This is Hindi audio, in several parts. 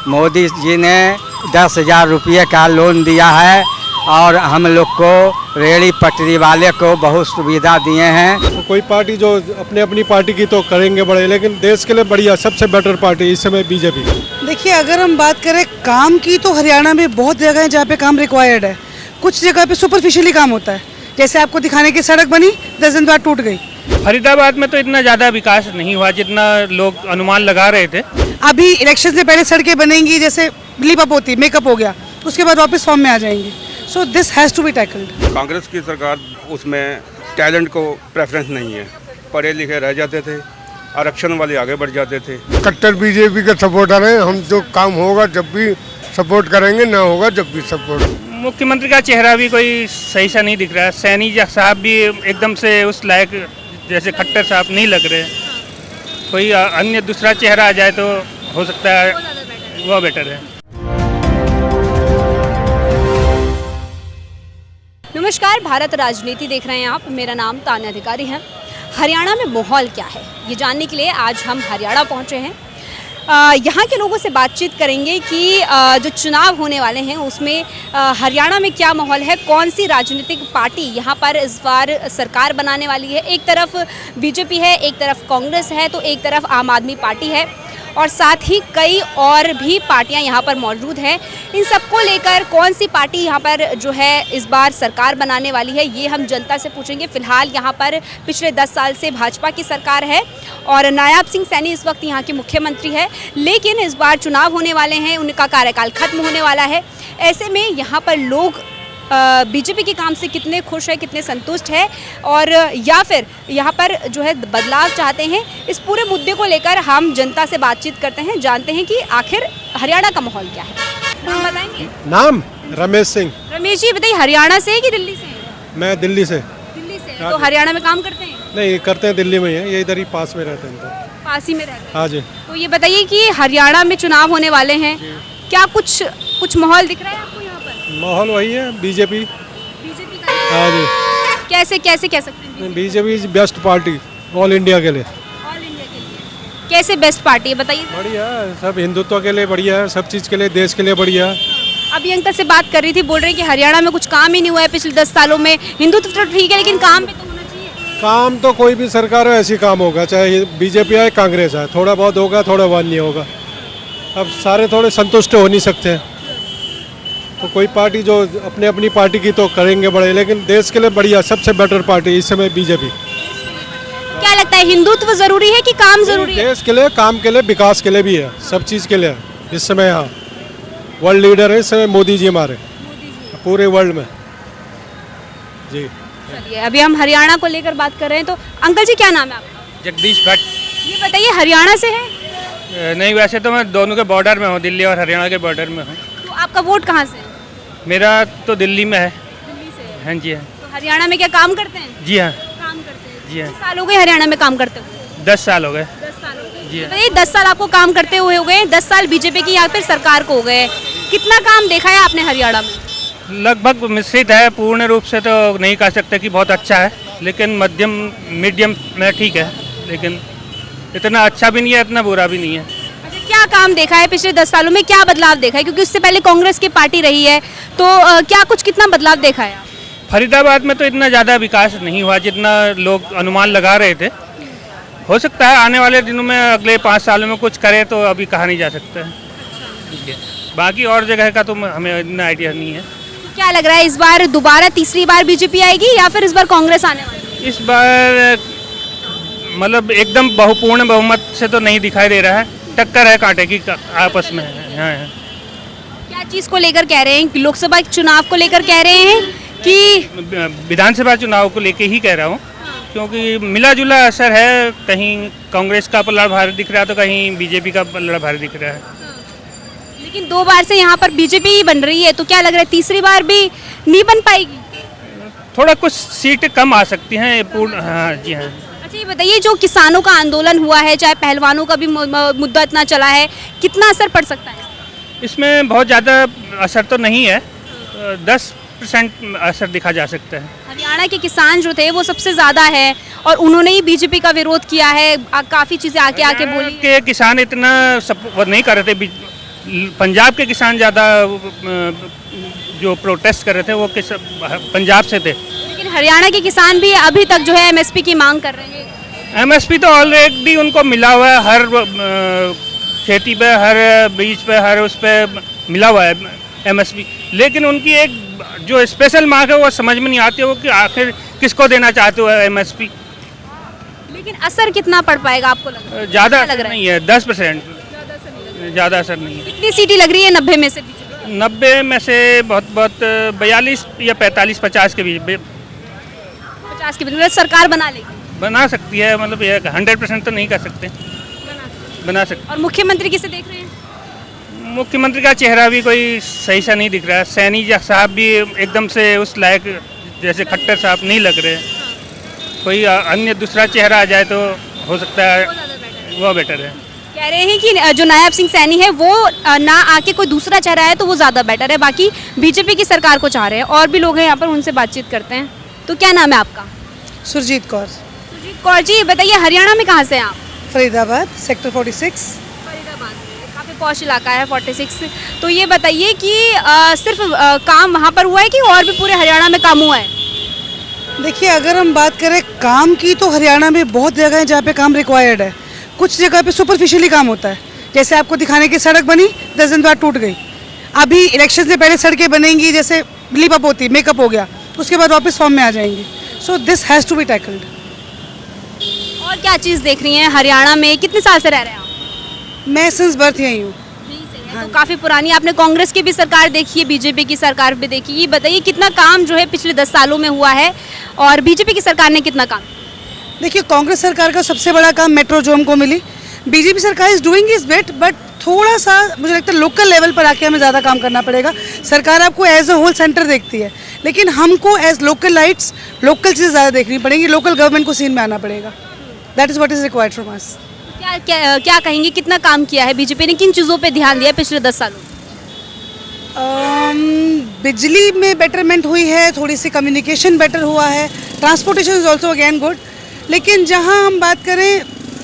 मोदी जी ने 10,000 रुपये का लोन दिया है और हम लोग को रेहड़ी पटरी वाले को बहुत सुविधा दिए हैं। तो कोई पार्टी जो अपने अपनी पार्टी की तो करेंगे बड़े, लेकिन देश के लिए बढ़िया सबसे बेटर पार्टी इस समय बीजेपी। देखिए, अगर हम बात करें काम की तो हरियाणा में बहुत जगह है जहाँ पे काम रिक्वायर्ड है। कुछ जगह पे सुपरफिशियली काम होता है, जैसे आपको दिखाने की सड़क बनी 10 दिन बाद टूट गई। फरीदाबाद में तो इतना ज़्यादा विकास नहीं हुआ जितना लोग अनुमान लगा रहे थे। अभी इलेक्शन से पहले सड़कें बनेंगी, जैसे लिप अप होती, मेकअप हो गया, उसके बाद वापस फॉर्म में आ जाएंगी। So this has to be tackled. Congress की सरकार उसमें टैलेंट को प्रेफरेंस नहीं है, पढ़े लिखे रह जाते थे, आरक्षण वाले आगे बढ़ जाते थे। कट्टर बीजेपी के सपोर्टर हैं हम, जो काम होगा जब भी सपोर्ट करेंगे, ना होगा जब भी सपोर्ट। मुख्यमंत्री का चेहरा भी कोई सही सा नहीं दिख रहा है। सैनी साहब भी एकदम से उस लायक जैसे खट्टर साहब नहीं लग रहे। कोई अन्य दूसरा चेहरा आ जाए तो हो सकता है वो बेटर है। नमस्कार, भारत राजनीति देख रहे हैं आप। मेरा नाम तान्या अधिकारी है। हरियाणा में माहौल क्या है ये जानने के लिए आज हम हरियाणा पहुंचे हैं। यहाँ के लोगों से बातचीत करेंगे कि जो चुनाव होने वाले हैं उसमें हरियाणा में क्या माहौल है, कौन सी राजनीतिक पार्टी यहाँ पर इस बार सरकार बनाने वाली है। एक तरफ बीजेपी है, एक तरफ कांग्रेस है, तो एक तरफ आम आदमी पार्टी है और साथ ही कई और भी पार्टियां यहाँ पर मौजूद हैं। इन सबको लेकर कौन सी पार्टी यहाँ पर जो है इस बार सरकार बनाने वाली है ये हम जनता से पूछेंगे। फिलहाल यहाँ पर पिछले 10 साल से भाजपा की सरकार है और नायब सिंह सैनी इस वक्त यहाँ के मुख्यमंत्री है, लेकिन इस बार चुनाव होने वाले हैं, उनका कार्यकाल खत्म होने वाला है। ऐसे में यहाँ पर लोग बीजेपी के काम से कितने खुश है, कितने संतुष्ट है और या फिर यहाँ पर जो है बदलाव चाहते हैं, इस पूरे मुद्दे को लेकर हम जनता से बातचीत करते हैं, जानते हैं कि आखिर हरियाणा का माहौल क्या है। नाम बताएंगे? नाम रमेश सिंह। रमेश जी बताइए, हरियाणा से है कि दिल्ली से? मैं दिल्ली से। दिल्ली से। तो हरियाणा में काम करते हैं? नहीं करते हैं, दिल्ली में ही है, ये इधर ही पास में रहते हैं। तो पास ही में रहते हैं। हाँ जी। तो ये बताइए कि हरियाणा में चुनाव होने वाले हैं, क्या कुछ माहौल दिख रहा है आपको यहाँ पर? माहौल वही है, बीजेपी। बीजेपी का? हाँ जी। कैसे कह सकते हैं? BJP is best party all India के लिए। ऑल इंडिया के लिए कैसे बेस्ट पार्टी है बताइए? बढ़िया है, सब हिंदुत्व के लिए बढ़िया है, सब चीज़ के लिए, देश के लिए बढ़िया है। अभी अंकल से बात कर रही थी, बोल रहे हैं कि हरियाणा में कुछ काम ही नहीं हुआ है पिछले 10 सालों में। हिंदुत्व तो ठीक है लेकिन काम भी तो होना चाहिए। काम तो कोई भी सरकार हो ऐसी काम होगा, चाहे बीजेपी आए कांग्रेस आए, थोड़ा बहुत होगा, थोड़ा बहुत नहीं होगा। अब सारे थोड़े संतुष्ट हो नहीं सकते, तो कोई पार्टी जो अपने अपनी पार्टी की तो करेंगे बड़े, लेकिन देश के लिए बढ़िया सबसे बेटर पार्टी इस समय बीजेपी। क्या लगता है, हिंदुत्व जरूरी है कि काम जरूरी है? देश के लिए, काम के लिए, विकास के लिए भी है, सब चीज़ के लिए है। इस समय यहाँ वर्ल्ड लीडर है इस समय मोदी जी हमारे, पूरे वर्ल्ड में जी। चलिए, अभी हम हरियाणा को लेकर बात कर रहे हैं। तो अंकल जी क्या नाम है आपका? जगदीश भट्ट। ये बताइए, हरियाणा से है? नहीं, वैसे तो मैं दोनों के बॉर्डर में हूँ, दिल्ली और हरियाणा के बॉर्डर में हूँ। तो आपका वोट कहाँ से है? मेरा तो दिल्ली में है। दिल्ली से है। हाँ जी हाँ। तो हरियाणा में क्या काम करते हैं? जी हाँ। काम करते हैं। जी हाँ। कितने साल हो गए हरियाणा में काम करते हुए? 10 साल हो गए। 10 साल हो गए। जी हाँ। बताइए, 10 साल आपको काम करते हुए हो गए, 10 साल बीजेपी की यहाँ पर सरकार को हो गए, कितना काम देखा है आपने हरियाणा में? लगभग मिश्रित है, पूर्ण रूप से तो नहीं कह सकते कि बहुत अच्छा है, लेकिन मध्यम मीडियम में ठीक है, लेकिन इतना अच्छा भी नहीं है, इतना बुरा भी नहीं है। अच्छा, क्या काम देखा है पिछले 10 सालों में, क्या बदलाव देखा है? क्योंकि उससे पहले कांग्रेस की पार्टी रही है, तो क्या कितना बदलाव देखा है? फरीदाबाद में तो इतना ज़्यादा विकास नहीं हुआ जितना लोग अनुमान लगा रहे थे। हो सकता है आने वाले दिनों में, अगले 5 सालों में कुछ करे, तो अभी कहा नहीं जा सकता है। बाकी और जगह का तो हमें इतना आइडिया नहीं है। क्या लग रहा है, इस बार दोबारा तीसरी बार बीजेपी आएगी या फिर इस बार कांग्रेस आने वाली है? इस बार मतलब एकदम बहुपूर्ण बहुमत से तो नहीं दिखाई दे रहा है, टक्कर है कांटे की आपस में। हाँ। क्या चीज़ को लेकर कह रहे हैं? लोकसभा चुनाव को लेकर कह रहे हैं कि विधानसभा चुनाव को लेके ही कह रहा हूँ, क्योंकि मिला जुला असर है, कहीं कांग्रेस का पल्ला भारी दिख रहा है तो कहीं बीजेपी का पल्ला भारी दिख रहा है। लेकिन 2 बार से यहाँ पर बीजेपी ही बन रही है, तो क्या लग रहा है तीसरी बार भी नहीं बन पाएगी? थोड़ा कुछ सीट कम आ सकती हैं पूर्ण। हाँ जी हाँ। अच्छा, ये बताइए, जो किसानों का आंदोलन हुआ है, चाहे पहलवानों का भी मुद्दा इतना चला है, कितना असर पड़ सकता है? इसमें बहुत ज़्यादा असर तो नहीं है, 10% असर दिखा जा सकता है। हरियाणा के किसान जो थे वो सबसे ज़्यादा है और उन्होंने ही बीजेपी का विरोध किया है, काफ़ी चीज़ें आके बोली। के किसान इतना सपोर्ट नहीं कर रहे थे पंजाब के किसान ज़्यादा जो प्रोटेस्ट कर रहे थे वो पंजाब से थे। लेकिन हरियाणा के किसान भी अभी तक जो है एमएसपी की मांग कर रहे हैं। एमएसपी तो ऑलरेडी उनको मिला हुआ है, हर खेती पे, हर बीज पे, हर उस पे मिला हुआ है एमएसपी। लेकिन उनकी एक जो स्पेशल मांग है वो समझ में नहीं आती है, वो कि आखिर किसको देना चाहते हो एमएसपी। लेकिन असर कितना पड़ पाएगा आपको लग रहा है? ज़्यादा लग रहा है? नहीं है, 10%, ज़्यादा असर नहीं है। कितनी सीटें लग रही है 90 में से? 90 में से बहुत 42 या 45-50 के बीच 50 के बीच सरकार बना लेगी? बना सकती है, मतलब ये 100% तो नहीं कर सकते, बना सकते। और मुख्यमंत्री किसे देख रहे हैं? मुख्यमंत्री का चेहरा भी कोई सही सा नहीं दिख रहा है। सैनी साहब भी एकदम से उस लायक जैसे खट्टर साहब नहीं लग रहे। कोई अन्य दूसरा चेहरा आ जाए तो हो सकता है वो बेटर है। कह रहे हैं कि जो नायब सिंह सैनी है वो ना आके कोई दूसरा चेहरा है तो वो ज़्यादा बेटर है, बाकी बीजेपी की सरकार को चाह रहे हैं। और भी लोग हैं यहाँ पर, उनसे बातचीत करते हैं। तो क्या नाम है आपका? सुरजीत कौर, सुजीत कौर जी, बताइए हरियाणा में कहाँ से हैं आप? फरीदाबाद, सेक्टर 46। फरीदाबाद, काफ़ी पॉश इलाका है 46। तो ये बताइए कि सिर्फ काम वहाँ पर हुआ है कि और भी पूरे हरियाणा में काम हुआ है? देखिए, अगर हम बात करें काम की तो हरियाणा में बहुत जगह है जहाँ पे काम रिक्वायर्ड है। कुछ जगह पे सुपरफिशियली काम होता है, जैसे आपको दिखाने की सड़क बनी, 10 दिन बाद टूट गई। अभी इलेक्शन से पहले सड़कें बनेंगी, जैसे लिप अप होती, मेकअप हो गया, उसके बाद वापस फॉर्म में आ जाएंगी। So this has to be tackled. और क्या चीज़ देख रही हैं हरियाणा में? कितने साल से रह रहे हैं आप? मैं सिंस बर्थ यहीं हूँ। तो काफ़ी पुरानी आपने कांग्रेस की भी सरकार देखी है, बीजेपी की सरकार भी देखी। ये बताइए कितना काम जो है पिछले 10 सालों में हुआ है और बीजेपी की सरकार ने कितना काम? देखिए, कांग्रेस सरकार का सबसे बड़ा काम मेट्रो जोन को मिली। बीजेपी सरकार is doing is bet, but थोड़ा सा मुझे लगता है लोकल लेवल पर आके हमें ज़्यादा काम करना पड़ेगा। सरकार आपको एज अ होल सेंटर देखती है, लेकिन हमको एज लोकल लाइट्स लोकल चीज़ें ज़्यादा देखनी पड़ेंगी, लोकल गवर्नमेंट को सीन में आना पड़ेगा। That is what is required from us. क्या कहेंगे, कितना काम किया है बीजेपी ने? किन चीज़ों पे ध्यान दिया पिछले 10 सालों में? बिजली में बेटरमेंट हुई है, थोड़ी सी कम्युनिकेशन बेटर हुआ है, transportation is also again good. लेकिन जहाँ हम बात करें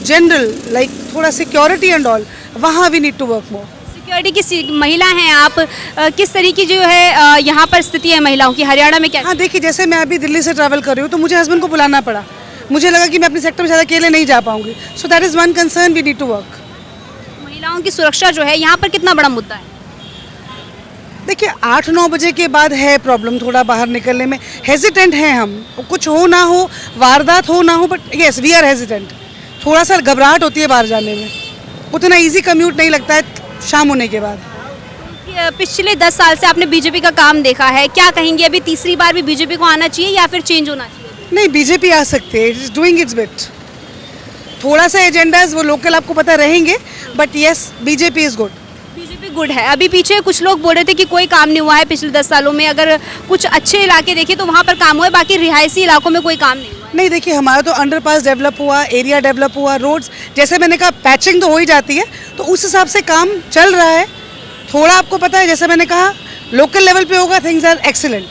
जनरल लाइक थोड़ा सिक्योरिटी एंड ऑल, वहाँ we need to work more. Security की महिला हैं आप, किस तरीके जो है यहाँ पर स्थिति है महिलाओं की हरियाणा में? क्या? हाँ, देखिए, जैसे मैं अभी दिल्ली से ट्रैवल कर रही हूँ तो मुझे हस्बैंड को बुलाना पड़ा। मुझे लगा कि मैं अपने सेक्टर में ज़्यादा अकेले नहीं जा पाऊंगी। So that is one concern we need to work. महिलाओं की सुरक्षा जो है यहाँ पर कितना बड़ा मुद्दा है? देखिए, 8-9 बजे के बाद है प्रॉब्लम, थोड़ा बाहर निकलने में हेजिटेंट हैं हम। कुछ हो ना हो, वारदात हो ना हो, but yes we are hesitant. थोड़ा सा घबराहट होती है बाहर जाने में, उतना इजी कम्यूट नहीं लगता है शाम होने के बाद। पिछले 10 साल से आपने बीजेपी का काम देखा है, क्या कहेंगे अभी तीसरी बार भी बीजेपी को आना चाहिए या फिर चेंज होना चाहिए? नहीं, बीजेपी आ सकती है, it is doing it's bit. थोड़ा सा एजेंडाज वो लोकल आपको पता रहेंगे, but yes BJP is good. BJP good है। अभी पीछे कुछ लोग बोल रहे थे कि कोई काम नहीं हुआ है पिछले 10 सालों में। अगर कुछ अच्छे इलाके देखें तो वहाँ पर काम हुआ है, बाकी रिहायशी इलाकों में कोई काम नहीं हुआ है। नहीं, देखिए, हमारा तो अंडरपास डेवलप हुआ, एरिया डेवलप हुआ, रोड्स, जैसे मैंने कहा पैचिंग तो हो ही जाती है, तो उस हिसाब से काम चल रहा है। थोड़ा आपको पता है, जैसे मैंने कहा लोकल लेवल पे होगा, थिंग्स आर एक्सीलेंट।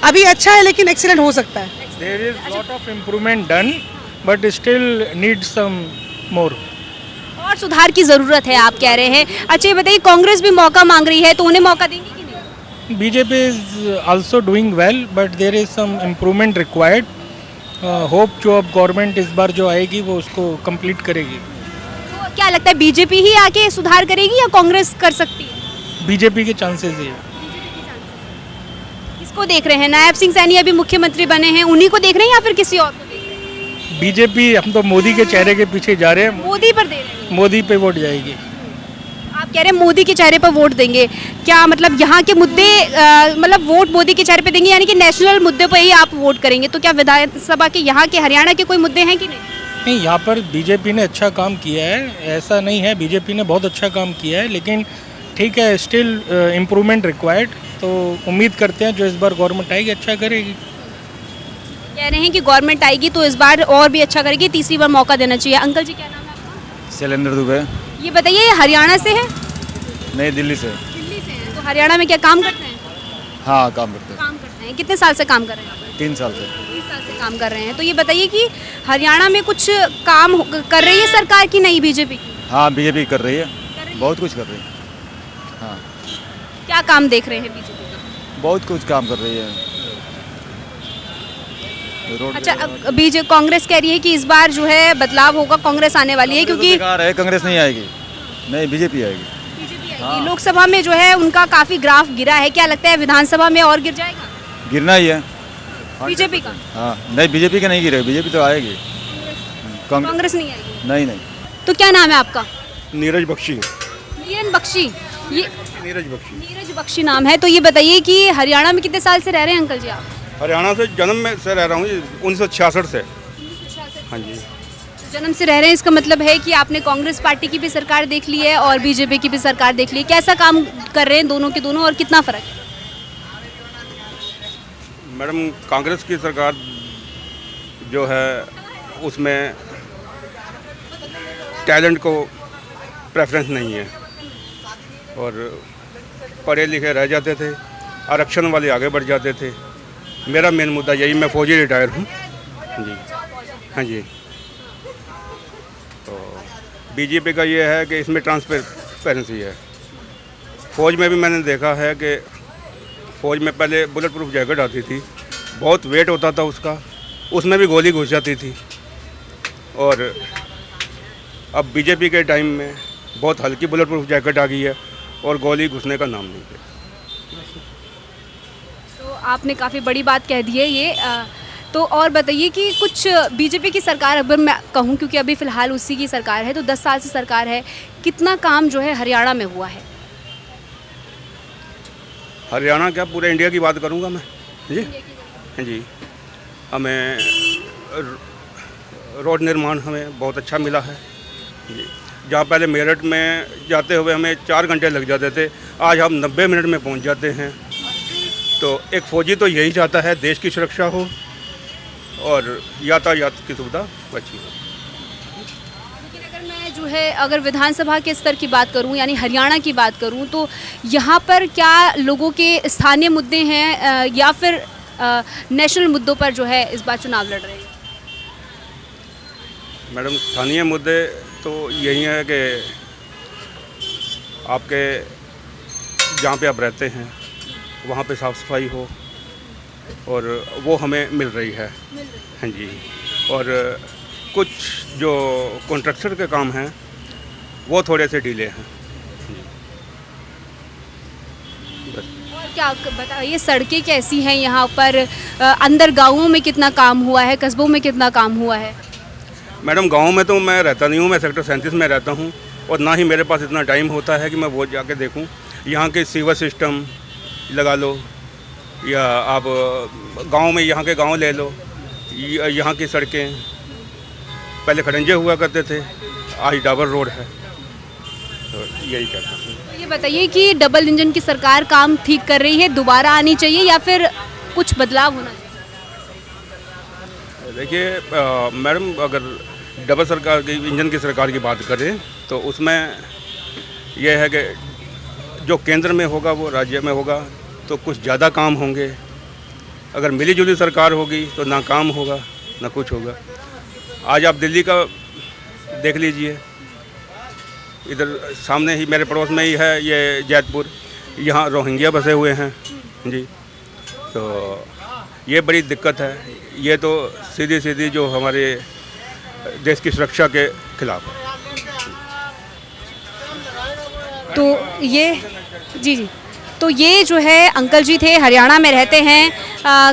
अभी अच्छा है लेकिन एक्सीलेंट हो सकता है। There is lot of improvement done, but still needs some more. और सुधार की ज़रूरत है आप कह रहे हैं। अच्छा ये बताइए, कांग्रेस भी मौका मांग रही है तो उन्हें मौका देंगे कि नहीं? BJP is also doing well, but there is some improvement required. Hope जो अब गवर्नमेंट इस बार जो आएगी वो उसको कंप्लीट करेगी। तो क्या लगता है बीजेपी ही आके सुधार करेगी या कांग्रेस कर सकती है? BJP के चांसेस है। किसको देख रहे हैं? नायब सिंह सैनी अभी मुख्यमंत्री बने हैं, उन्हीं को देख रहे हैं या फिर किसी और को देख रहे हैं? BJP हम तो मोदी के चेहरे के पीछे जा रहे हैं, मोदी पर दे रहे हैं। मोदी पे वोट जाएगी। आप कह रहे हैं मोदी के चेहरे पर वोट देंगे, क्या मतलब यहाँ के मुद्दे मतलब वोट मोदी के चेहरे पे देंगे, यानी कि नेशनल मुद्दे पर ही आप वोट करेंगे? तो क्या विधानसभा के यहाँ के हरियाणा के कोई मुद्दे हैं कि नहीं? नहीं, यहाँ पर BJP ने अच्छा काम किया है, ऐसा नहीं है, BJP ने बहुत अच्छा काम किया है, लेकिन ठीक है, स्टिल इम्प्रूवमेंट रिक्वायर्ड। तो उम्मीद करते हैं जो इस बार गवर्नमेंट आएगी अच्छा करेगी। कह रहे हैं कि गवर्नमेंट आएगी तो इस बार और भी अच्छा करेगी, तीसरी बार मौका देना चाहिए। अंकल जी क्या नाम है आपका? शैलेंद्र दुबे। ये बताइए, ये हरियाणा से है? नहीं, दिल्ली से। दिल्ली से है। तो हरियाणा में क्या काम करते हैं? हाँ, काम करते हैं। काम करते हैं। कितने साल से काम कर रहे हैं? 3 साल से। 3 साल से काम कर रहे हैं। तो ये बताइए कि हरियाणा में कुछ काम कर रही है सरकार की नहीं बीजेपी? हाँ, बीजेपी कर रही है, बहुत कुछ कर रही है। हाँ क्या काम देख रहे हैं बीजेपी का? बहुत कुछ काम कर रही है। रोड अच्छा, बीजेपी कांग्रेस कह रही है कि इस बार जो है बदलाव होगा, कांग्रेस आने वाली है क्योंकि बेकार है, कांग्रेस नहीं आएगी, नहीं बीजेपी आएगी। बीजेपी आएगी। लोकसभा में जो है उनका काफी ग्राफ गिरा है, क्या लगता है विधानसभा में और गिर जाएगा गिरना ही है बीजेपी का? हाँ नहीं बीजेपी का नहीं गिरेगा, बीजेपी तो आएगी। कांग्रेस नहीं आएगी। नहीं तो क्या नाम है आपका? नीरज बख्शी। नीरज बख्शी, ये नीरज बख्शी। नीरज बख्शी नाम है। तो ये बताइए कि हरियाणा में कितने साल से रह रहे हैं अंकल जी आप? हरियाणा से जन्म में से रह रहा हूँ 1966 से। हाँ जी। जन्म से रह रहे हैं, इसका मतलब है कि आपने कांग्रेस पार्टी की भी सरकार देख ली है और बीजेपी की भी सरकार देख ली है। कैसा काम कर रहे हैं दोनों के दोनों और कितना फर्क है? मैडम कांग्रेस की सरकार जो है उसमें टैलेंट को प्रेफरेंस नहीं है और पढ़े लिखे रह जाते थे, आरक्षण वाले आगे बढ़ जाते थे। मेरा मेन मुद्दा यही, मैं फौजी रिटायर हूँ जी। हाँ जी। तो बीजेपी का ये है कि इसमें ट्रांसपेरेंसी है। फ़ौज में भी मैंने देखा है कि फ़ौज में पहले बुलेट प्रूफ जैकेट आती थी, बहुत वेट होता था उसका, उसमें भी गोली घुस जाती थी। और अब बीजेपी के टाइम में बहुत हल्की बुलेट प्रूफ जैकेट आ गई है और गोली घुसने का नाम नहीं है। तो आपने काफ़ी बड़ी बात कह दी है ये। तो और बताइए कि कुछ बीजेपी की सरकार, अगर मैं कहूँ क्योंकि अभी फ़िलहाल उसी की सरकार है, तो 10 साल से सरकार है, कितना काम जो है हरियाणा में हुआ है? हरियाणा क्या, पूरे इंडिया की बात करूँगा मैं जी। हाँ जी। हमें रोड निर्माण हमें बहुत अच्छा मिला है जी। जहाँ पहले मेरठ में जाते हुए हमें 4 घंटे लग जाते थे, आज हम 90 मिनट में पहुँच जाते हैं। तो एक फ़ौजी तो यही चाहता है देश की सुरक्षा हो और यातायात की सुविधा अच्छी हो। लेकिन अगर मैं जो है अगर विधानसभा के स्तर की बात करूं यानी हरियाणा की बात करूं तो यहाँ पर क्या लोगों के स्थानीय मुद्दे हैं या फिर नेशनल मुद्दों पर जो है इस बार चुनाव लड़ रहे हैं? मैडम स्थानीय मुद्दे तो यही है कि आपके जहाँ पे आप रहते हैं वहाँ पे साफ़ सफाई हो और वो हमें मिल रही है। हाँ जी। और कुछ जो कॉन्ट्रैक्टर के काम हैं वो थोड़े से डिले हैं। और क्या बताइए, सड़कें कैसी हैं यहाँ पर? अंदर गाँवों में कितना काम हुआ है, कस्बों में कितना काम हुआ है? मैडम गांव में तो मैं रहता नहीं हूँ, मैं सेक्टर 37 में रहता हूँ और ना ही मेरे पास इतना टाइम होता है कि मैं वो जाके देखूँ। यहाँ के सीवर सिस्टम लगा लो या आप गांव में यहाँ के गांव ले लो, यहाँ की सड़कें पहले खड़ंजे हुआ करते थे, आज डाबर रोड है। तो यही कहता हूँ। ये बताइए कि डबल इंजन की सरकार काम ठीक कर रही है, दोबारा आनी चाहिए या फिर कुछ बदलाव होना चाहिए? देखिए मैडम, अगर डबल सरकार की इंजन की सरकार की बात करें तो उसमें यह है कि जो केंद्र में होगा वो राज्य में होगा तो कुछ ज़्यादा काम होंगे। अगर मिली जुली सरकार होगी तो ना काम होगा ना कुछ होगा। आज आप दिल्ली का देख लीजिए, इधर सामने ही मेरे पड़ोस में ही है ये जैतपुर, यहाँ रोहिंग्या बसे हुए हैं जी। तो ये बड़ी दिक्कत है, ये तो सीधी सीधी जो हमारे देश की सुरक्षा के खिलाफ है। तो ये जी तो ये जो है अंकल जी थे, हरियाणा में रहते हैं।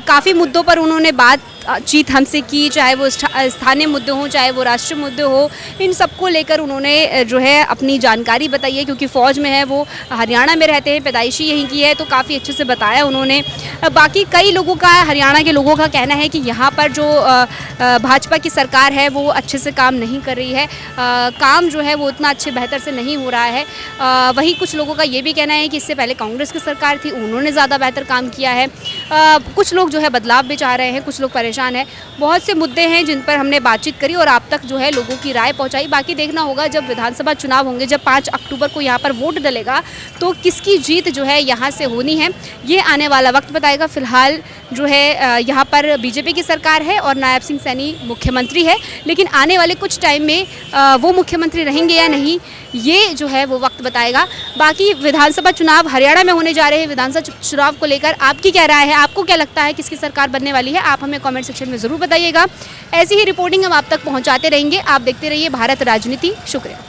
काफ़ी मुद्दों पर उन्होंने बातचीत हमसे की, चाहे वो स्थानीय मुद्दे हों चाहे वो राष्ट्रीय मुद्दे हो, इन सबको लेकर उन्होंने जो है अपनी जानकारी बताई है। क्योंकि फ़ौज में है, वो हरियाणा में रहते हैं, पैदाइशी यहीं की है, तो काफ़ी अच्छे से बताया उन्होंने। बाकी कई लोगों का, हरियाणा के लोगों का कहना है कि यहाँ पर जो भाजपा की सरकार है वो अच्छे से काम नहीं कर रही है, काम जो है वो उतना अच्छे बेहतर से नहीं हो रहा है। वहीं कुछ लोगों का ये भी कहना है कि इससे पहले कांग्रेस की सरकार थी, उन्होंने ज़्यादा बेहतर काम किया है। कुछ लोग जो है बदलाव भी चाह रहे हैं, कुछ लोग परेशान परेशान है। बहुत से मुद्दे हैं जिन पर हमने बातचीत करी और आप तक जो है लोगों की राय पहुंचाई। बाकी देखना होगा जब विधानसभा चुनाव होंगे, जब 5 अक्टूबर को यहाँ पर वोट डलेगा तो किसकी जीत जो है यहाँ से होनी है, ये आने वाला वक्त बताएगा। फिलहाल जो है यहाँ पर बीजेपी की सरकार है और नायब सिंह सैनी मुख्यमंत्री है, लेकिन आने वाले कुछ टाइम में वो मुख्यमंत्री रहेंगे या नहीं, ये जो है वो वक्त बताएगा। बाकी विधानसभा चुनाव हरियाणा में होने जा रहे हैं, विधानसभा चुनाव को लेकर आपकी क्या राय है, आपको क्या लगता है किसकी सरकार बनने वाली है, आप हमें कमेंट सेक्शन में ज़रूर बताइएगा। ऐसी ही रिपोर्टिंग हम आप तक पहुंचाते रहेंगे। आप देखते रहिए भारत राजनीति। शुक्रिया।